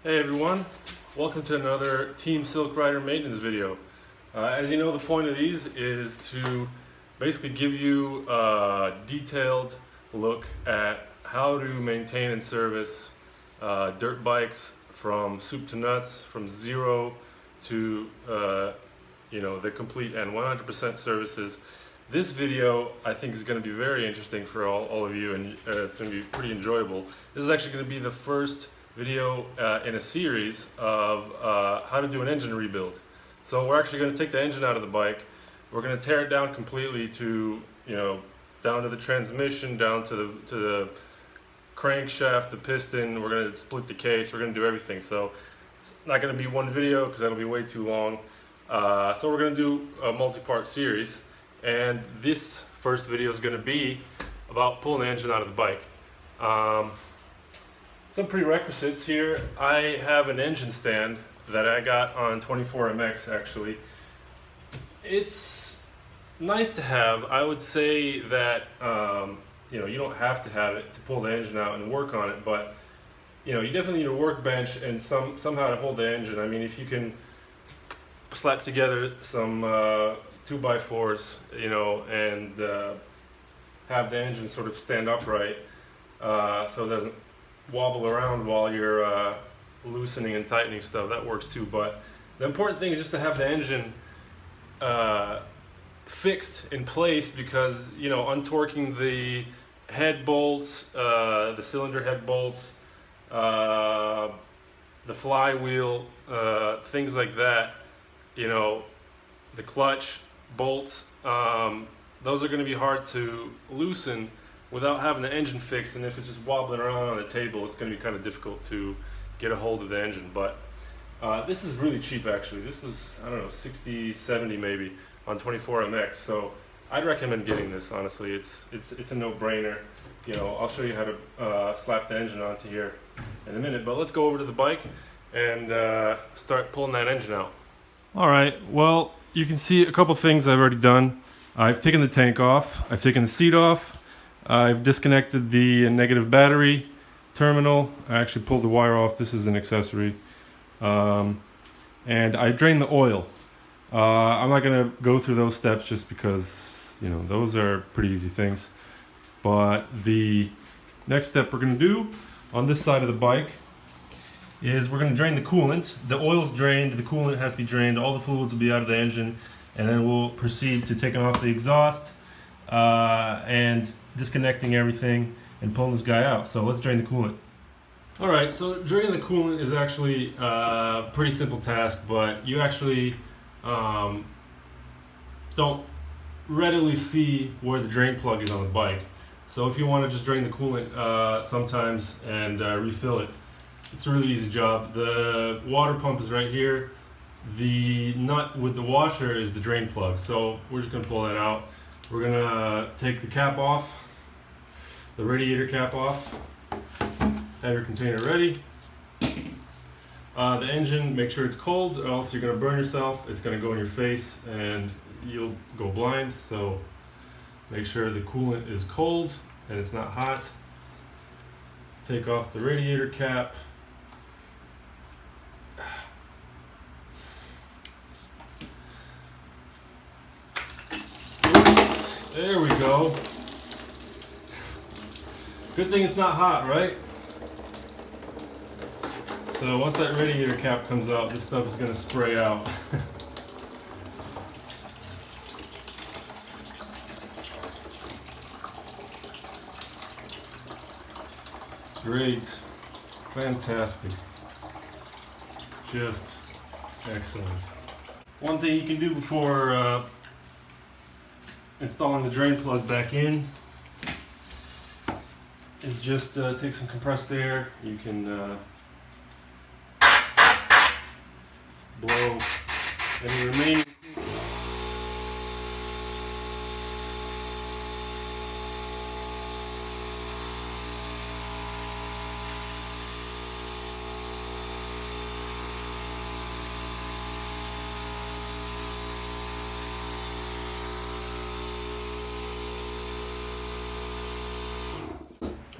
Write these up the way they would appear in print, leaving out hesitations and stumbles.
Hey everyone, welcome to another Team Silk Rider maintenance video. As you know, the point of these is to basically give you a detailed look at how to maintain and service dirt bikes from soup to nuts, from zero to the complete and 100% services. This video I think is going to be very interesting for all of you, and it's going to be pretty enjoyable. This is actually going to be the first video in a series of how to do an engine rebuild. So we're actually going to take the engine out of the bike. We're going to tear it down completely to, down to the transmission, down to the crankshaft, the piston. We're going to split the case. We're going to do everything. So it's not going to be one video because that'll be way too long. So we're going to do a multi-part series, and this first video is going to be about pulling the engine out of the bike. Some prerequisites here. I have an engine stand that I got on 24MX actually. It's nice to have. I would say that you don't have to have it to pull the engine out and work on it, but you definitely need a workbench and somehow to hold the engine. I mean, if you can slap together some 2x4s, and have the engine sort of stand upright so it doesn't wobble around while you're loosening and tightening stuff, that works too. But the important thing is just to have the engine fixed in place, because untorquing the head bolts, the cylinder head bolts, the flywheel, things like that, the clutch bolts, those are going to be hard to loosen without having the engine fixed. And if it's just wobbling around on the table, it's going to be kind of difficult to get a hold of the engine. But this is really cheap actually. This was, I don't know, 60, 70 maybe on 24MX. So I'd recommend getting this, honestly. It's a no-brainer. I'll show you how to slap the engine onto here in a minute. But let's go over to the bike and start pulling that engine out. All right, well, you can see a couple things I've already done. I've taken the tank off. I've taken the seat off. I've disconnected the negative battery terminal. I actually pulled the wire off. This is an accessory. And I drained the oil. I'm not going to go through those steps just because, those are pretty easy things. But the next step we're going to do on this side of the bike is we're going to drain the coolant. The oil's drained, the coolant has to be drained, all the fluids will be out of the engine, and then we'll proceed to taking off the exhaust and disconnecting everything and pulling this guy out. So let's drain the coolant. Alright, so draining the coolant is actually a pretty simple task, but you actually don't readily see where the drain plug is on the bike. So if you want to just drain the coolant sometimes and refill it, it's a really easy job. The water pump is right here. The nut with the washer is the drain plug. So we're just going to pull that out. We're going to take the cap off, the radiator cap off. Have your container ready. The engine, make sure it's cold, or else you're going to burn yourself. It's going to go in your face and you'll go blind. So make sure the coolant is cold and it's not hot. Take off the radiator cap. There we go. Good thing it's not hot, right? So once that radiator cap comes out, this stuff is going to spray out. Great. Fantastic. Just excellent. One thing you can do before installing the drain plug back in is just take some compressed air. You can blow any remaining.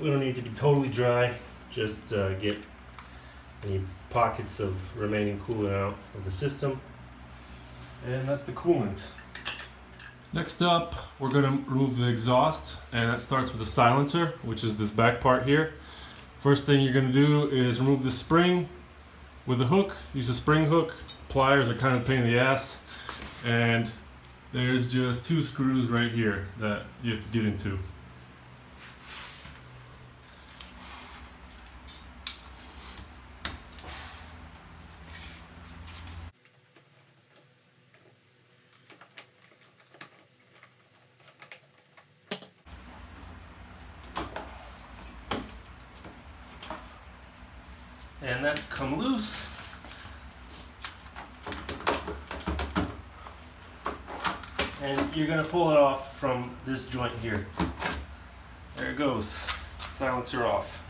We don't need to be totally dry, just get any pockets of remaining coolant out of the system. And that's the coolant. Next up, we're going to remove the exhaust, and that starts with the silencer, which is this back part here. First thing you're going to do is remove the spring with a hook. Use a spring hook. Pliers are kind of a pain in the ass, and there's just 2 screws right here that you have to get into. And that's come loose. And you're going to pull it off from this joint here. There it goes. Silencer off.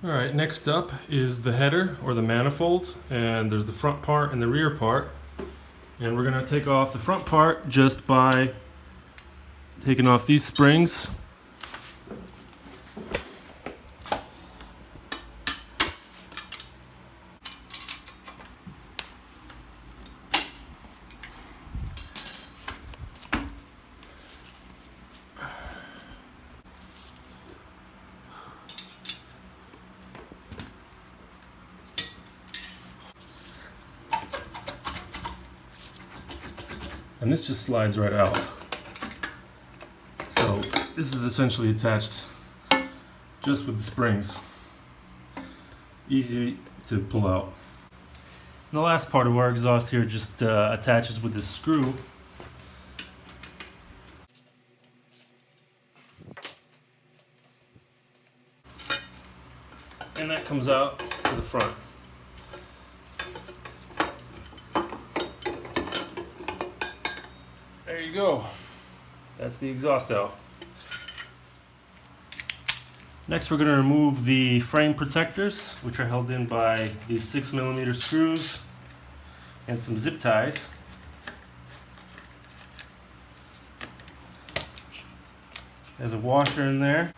Alright, next up is the header or the manifold. And there's the front part and the rear part. And we're going to take off the front part just by taking off these springs. And this just slides right out. So this is essentially attached just with the springs. Easy to pull out. And the last part of our exhaust here just attaches with this screw. And that comes out to the front. There you go. That's the exhaust out. Next, we're going to remove the frame protectors, which are held in by these 6mm screws and some zip ties. There's a washer in there.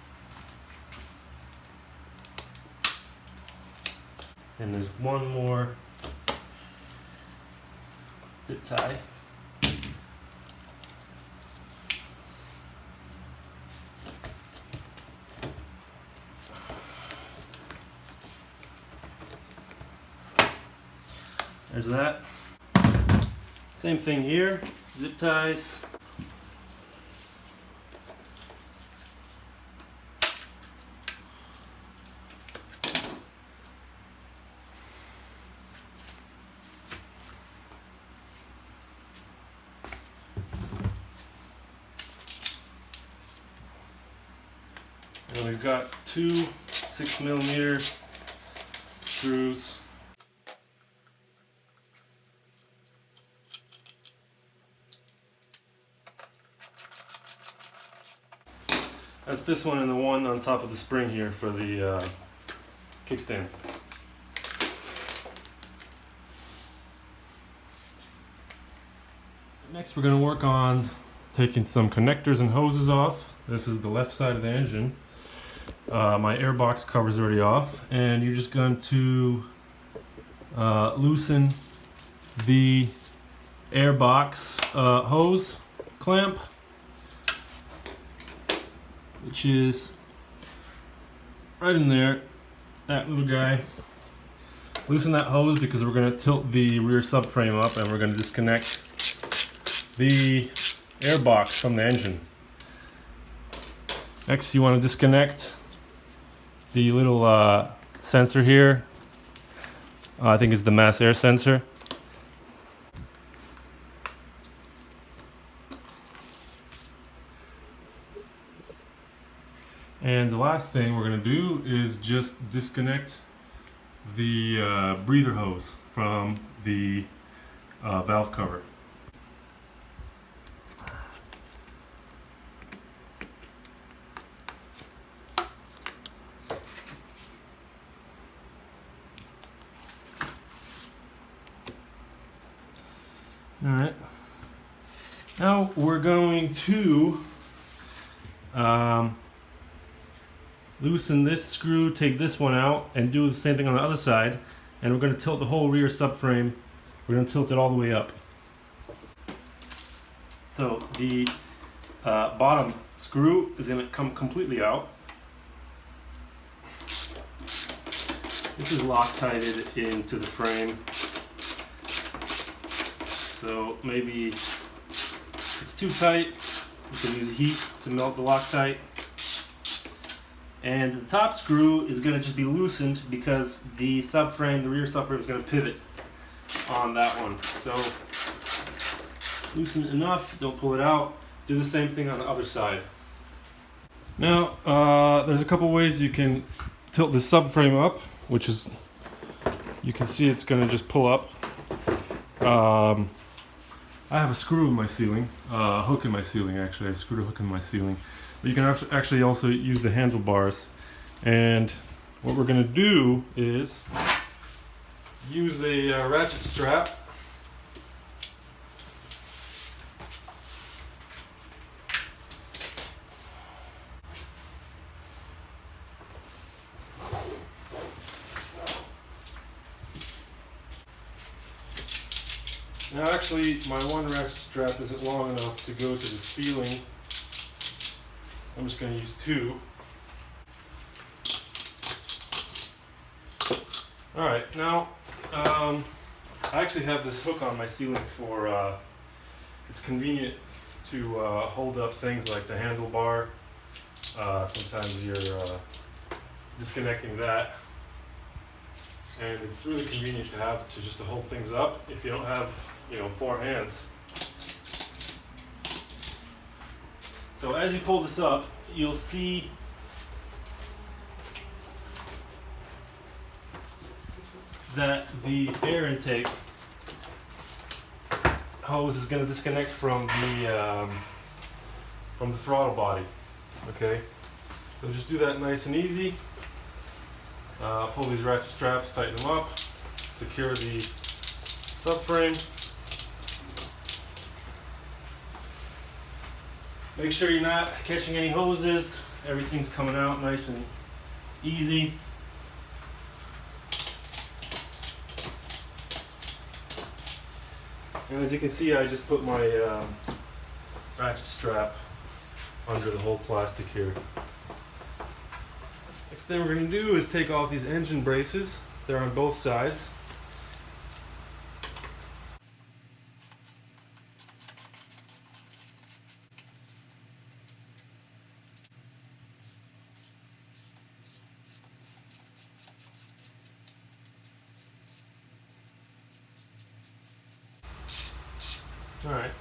And there's one more zip tie. There's that. Same thing here, zip ties. And we've got 2 6mm screws. That's this one and the one on top of the spring here for the kickstand. Next we're going to work on taking some connectors and hoses off. This is the left side of the engine. My air box cover's already off, and you're just going to loosen the air box hose clamp, which is right in there, that little guy. Loosen that hose because we're going to tilt the rear subframe up, and we're going to disconnect the air box from the engine. Next, you want to disconnect the little sensor here. I think it's the mass air sensor. And the last thing we're going to do is just disconnect the breather hose from the valve cover. Alright, now we're going to loosen this screw, take this one out, and do the same thing on the other side. And we're going to tilt the whole rear subframe. We're going to tilt it all the way up. So the bottom screw is going to come completely out. This is Loctited into the frame. So maybe it's too tight. You can use heat to melt the Loctite. And the top screw is going to just be loosened because the subframe, the rear subframe, is going to pivot on that one. So loosen it enough, don't pull it out. Do the same thing on the other side. Now, there's a couple ways you can tilt the subframe up, which is, you can see it's going to just pull up. I have a screw in my ceiling, a hook in my ceiling actually. I screwed a hook in my ceiling. But you can actually also use the handlebars. And what we're going to do is use a ratchet strap. Now actually, my one ratchet strap isn't long enough to go to the ceiling. I'm just going to use two. Alright, now I actually have this hook on my ceiling for, it's convenient to hold up things like the handlebar. Sometimes you're disconnecting that. And it's really convenient to have to just to hold things up if you don't have, you know, four hands. So as you pull this up, you'll see that the air intake hose is going to disconnect from the throttle body. Okay, so just do that nice and easy. Pull these ratchet straps, tighten them up, secure the subframe. Make sure you're not catching any hoses. Everything's coming out nice and easy. And as you can see, I just put my ratchet strap under the whole plastic here. Next thing we're going to do is take off these engine braces. They're on both sides. Alright,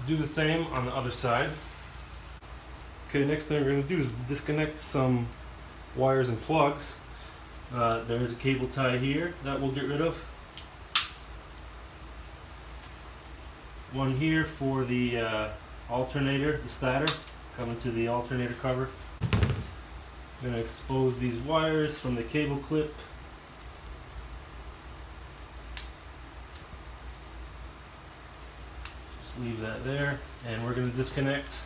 do the same on the other side. Okay, next thing we're going to do is disconnect some wires and plugs. There's a cable tie here that we'll get rid of. One here for the alternator, the stator, coming to the alternator cover. I'm going to expose these wires from the cable clip. Just leave that there, and we're going to disconnect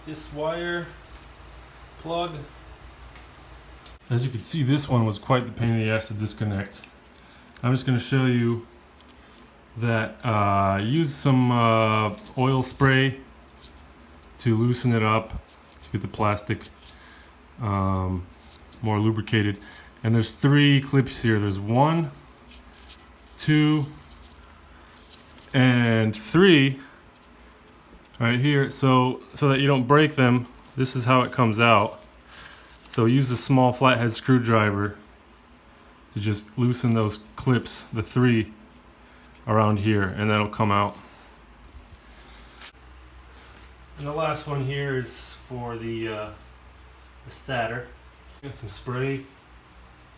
this wire plug. As you can see, this one was quite the pain in the ass to disconnect. I'm just going to show you that use some oil spray to loosen it up to get the plastic more lubricated. And there's 3 clips here. There's 1, 2, and 3 right here. So that you don't break them, this is how it comes out. So use a small flathead screwdriver to just loosen those clips, the 3 around here, and that'll come out. And the last one here is for the stator. Get some spray.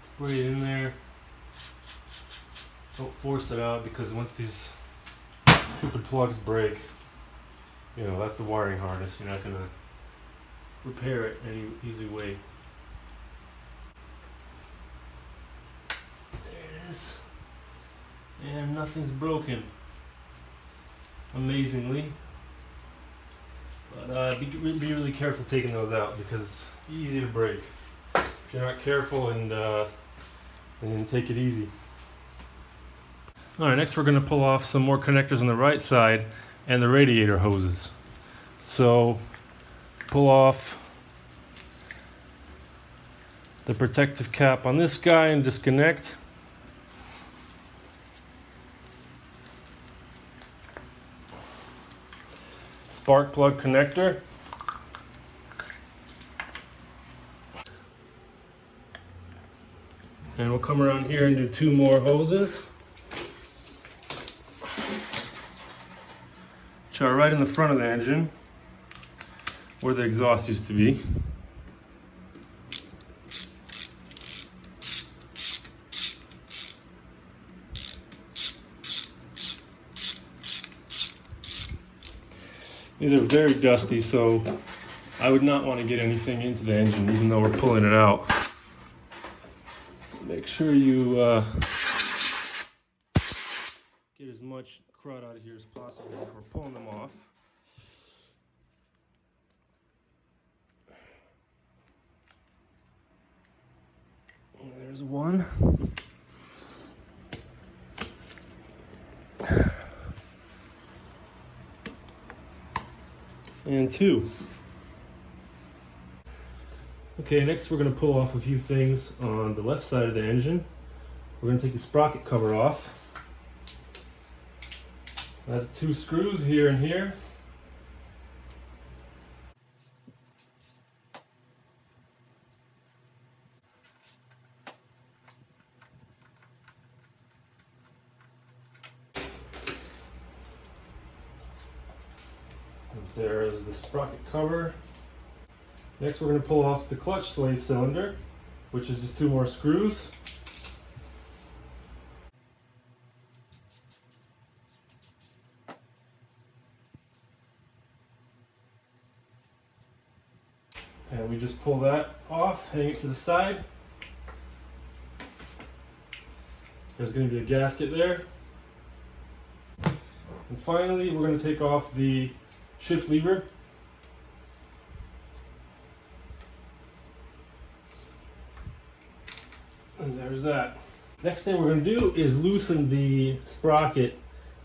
Spray it in there. Don't force it out, because once these stupid plugs break, you know, that's the wiring harness. You're not going to repair it any easy way. There it is. And nothing's broken. Amazingly. But be really careful taking those out because it's easy to break. If you're not careful and take it easy. Alright, next we're going to pull off some more connectors on the right side and the radiator hoses. So pull off the protective cap on this guy and disconnect. Spark plug connector. And we'll come around here and do two more hoses. Which are right in the front of the engine, where the exhaust used to be. These are very dusty, so I would not want to get anything into the engine, even though we're pulling it out. So make sure you get as much crud out of here as possible before pulling them off. There's one. And two. Okay, next we're going to pull off a few things on the left side of the engine. We're going to take the sprocket cover off. That's two screws here and here. There is the sprocket cover. Next we're going to pull off the clutch slave cylinder, which is just two more screws. And we just pull that off, hang it to the side. There's going to be a gasket there. And finally we're going to take off the shift lever. And there's that. Next thing we're going to do is loosen the sprocket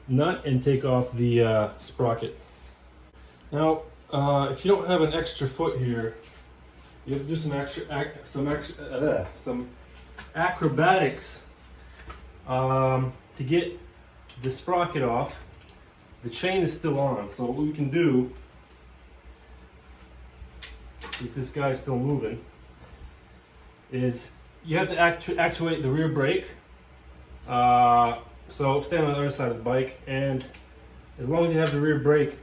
nut and take off the sprocket. Now, if you don't have an extra foot here, you have to do some acrobatics to get the sprocket off. The chain is still on, so what we can do, since this guy's still moving, is you have to actuate the rear brake. So stand on the other side of the bike, and as long as you have the rear brake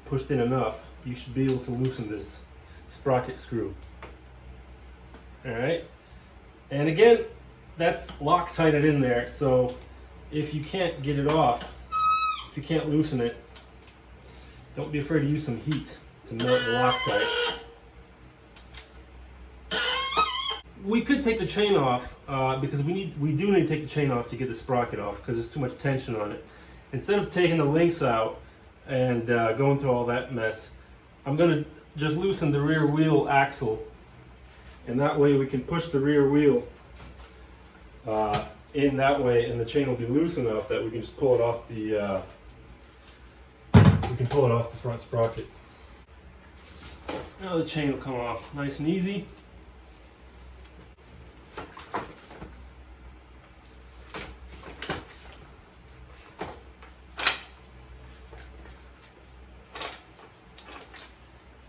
pushed in enough, you should be able to loosen this sprocket screw. Alright, and again, that's Loctited in there, so if you can't get it off, if you can't loosen it, don't be afraid to use some heat to melt the Loctite. We could take the chain off because we do need to take the chain off to get the sprocket off because there's too much tension on it. Instead of taking the links out and going through all that mess, I'm going to just loosen the rear wheel axle, and that way we can push the rear wheel in that way, and the chain will be loose enough that we can just pull it off the front sprocket. Now the chain will come off nice and easy.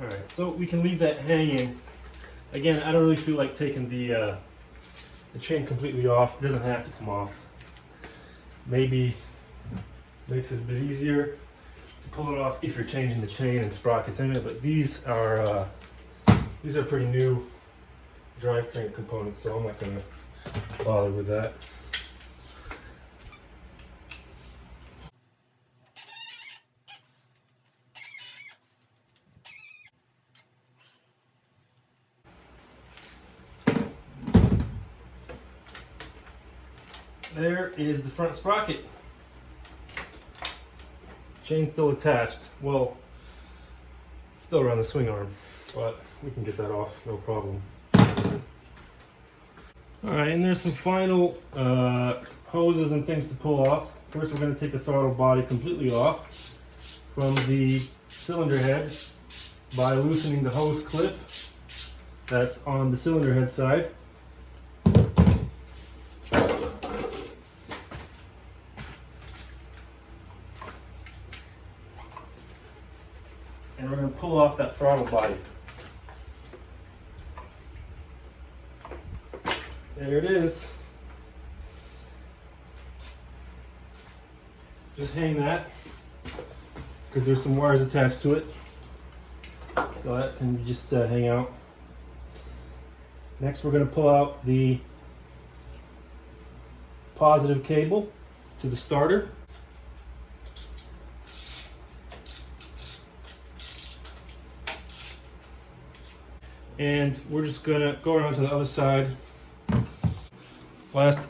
Alright, so we can leave that hanging. Again, I don't really feel like taking the chain completely off. It doesn't have to come off. Maybe makes it a bit easier to pull it off if you're changing the chain and sprockets in it, but these are pretty new drivetrain components, so I'm not going to bother with that. There is the front sprocket. Chain still attached. Well, it's still around the swing arm, but we can get that off, no problem. All right, and there's some final hoses and things to pull off. First, we're going to take the throttle body completely off from the cylinder head by loosening the hose clip that's on the cylinder head side. And we're going to pull off that throttle body. There it is. Just hang that, because there's some wires attached to it. So that can just hang out. Next, we're going to pull out the positive cable to the starter. And we're just going to go around to the other side. Last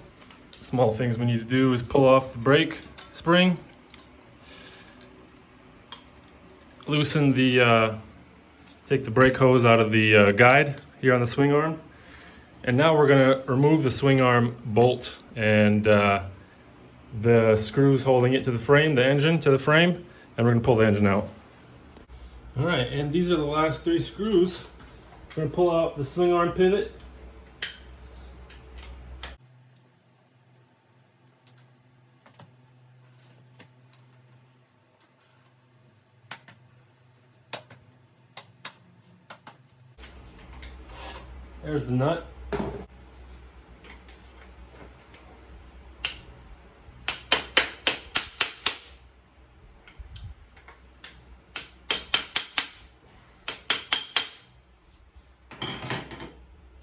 small things we need to do is pull off the brake spring, loosen the, take the brake hose out of the guide here on the swing arm. And now we're going to remove the swing arm bolt and the screws holding it to the frame, the engine to the frame, and we're going to pull the engine out. All right, and these are the last 3 screws. We're going to pull out the swing arm pivot. There's the nut.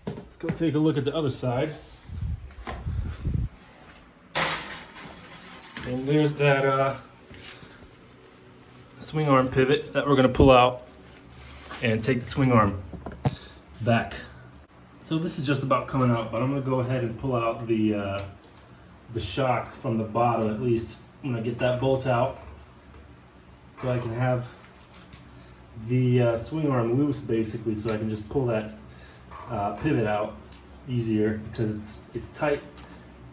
Let's go take a look at the other side. And there's that swing arm pivot that we're going to pull out and take the swing arm back. So this is just about coming out, but I'm going to go ahead and pull out the shock from the bottom at least. I'm going to get that bolt out so I can have the swing arm loose basically, so I can just pull that pivot out easier, because it's tight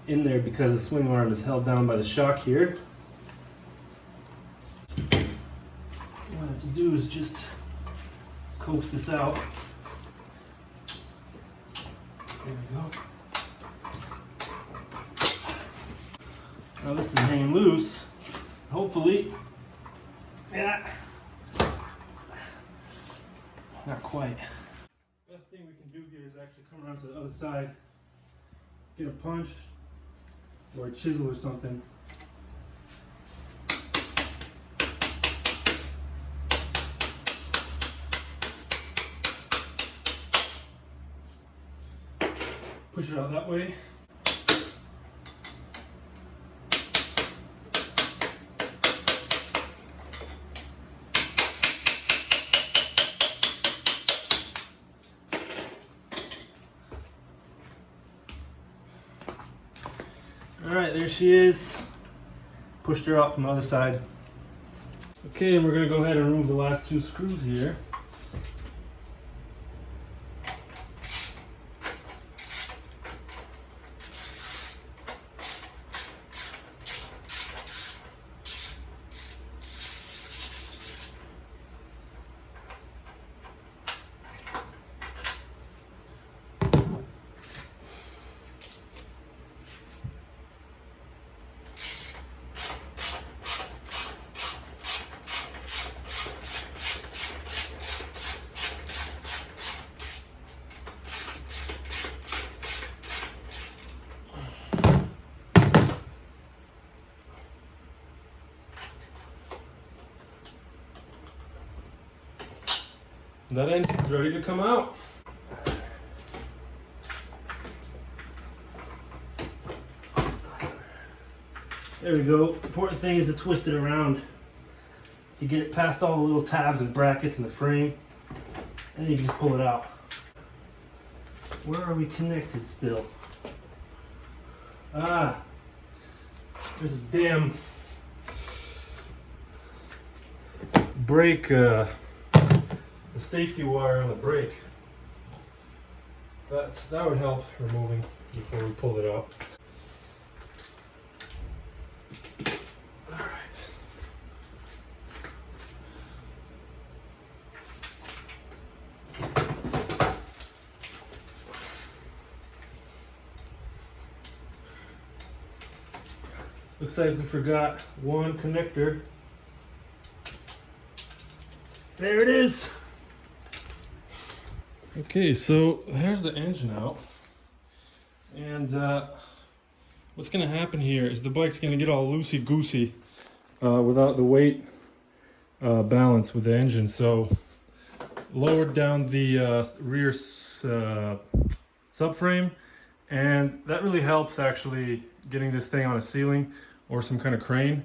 in there because the swing arm is held down by the shock here. What I have to do is just coax this out. There we go. Now this is hanging loose. Hopefully, yeah, not quite. Best thing we can do here is actually come around to the other side, get a punch or a chisel or something. Push it out that way. All right, there she is. Pushed her out from the other side. Okay, and we're going to go ahead and remove the last 2 screws here. That end is ready to come out. There we go. Important thing is to twist it around to get it past all the little tabs and brackets in the frame, and then you can just pull it out. Where are we connected still? Ah, there's a damn brake safety wire on the brake. That would help removing before we pull it out. All right. Looks like we forgot one connector. There it is. Okay, so there's the engine out. And what's gonna happen here is the bike's gonna get all loosey-goosey without the weight balance with the engine. So lowered down the rear subframe, and that really helps actually getting this thing on a ceiling or some kind of crane,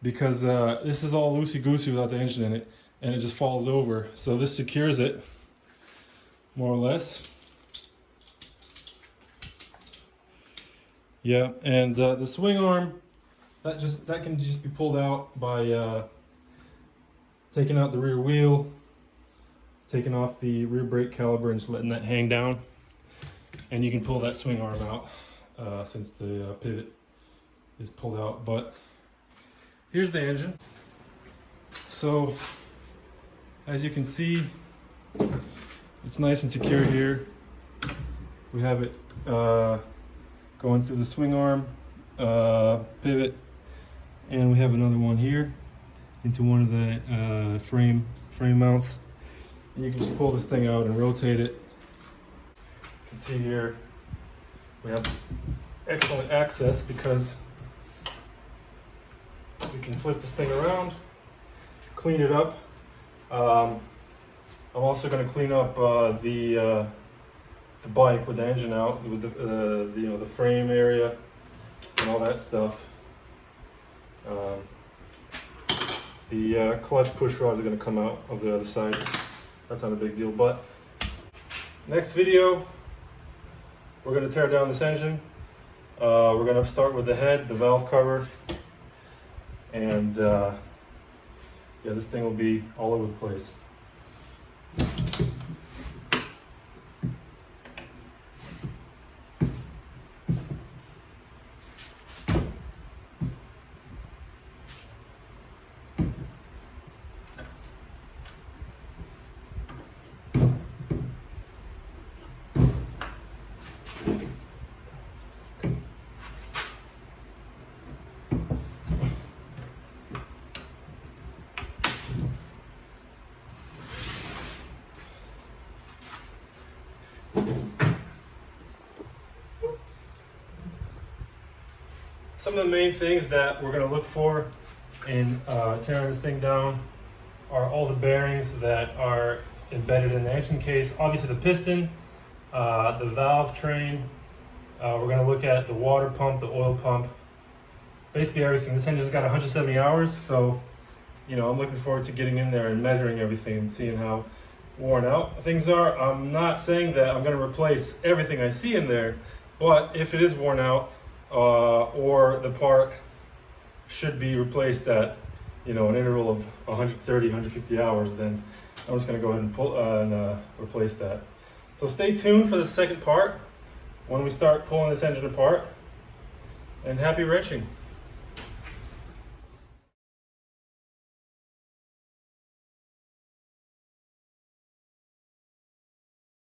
because this is all loosey-goosey without the engine in it, and it just falls over. So this secures it, more or less. Yeah, and the swing arm, that can just be pulled out by taking out the rear wheel, taking off the rear brake caliper, and just letting that hang down. And you can pull that swing arm out since the pivot is pulled out. But here's the engine. So as you can see, it's nice and secure here. We have it going through the swing arm pivot, and we have another one here into one of the frame mounts. And you can just pull this thing out and rotate it. You can see here we have excellent access because we can flip this thing around, clean it up. I'm also going to clean up the bike with the engine out, with the frame area and all that stuff. The clutch push rods are going to come out of the other side. That's not a big deal. But next video, we're going to tear down this engine. We're going to start with the head, the valve cover, and yeah, this thing will be all over the place. Some of the main things that we're going to look for in tearing this thing down are all the bearings that are embedded in the engine case. Obviously the piston, the valve train. We're going to look at the water pump, the oil pump, basically everything. This engine's got 170 hours, so I'm looking forward to getting in there and measuring everything and seeing how worn out things are. I'm not saying that I'm going to replace everything I see in there, but if it is worn out, or the part should be replaced at an interval of 130, 150 hours, then I'm just going to go ahead and pull and replace that. So stay tuned for the second part when we start pulling this engine apart, and happy wrenching.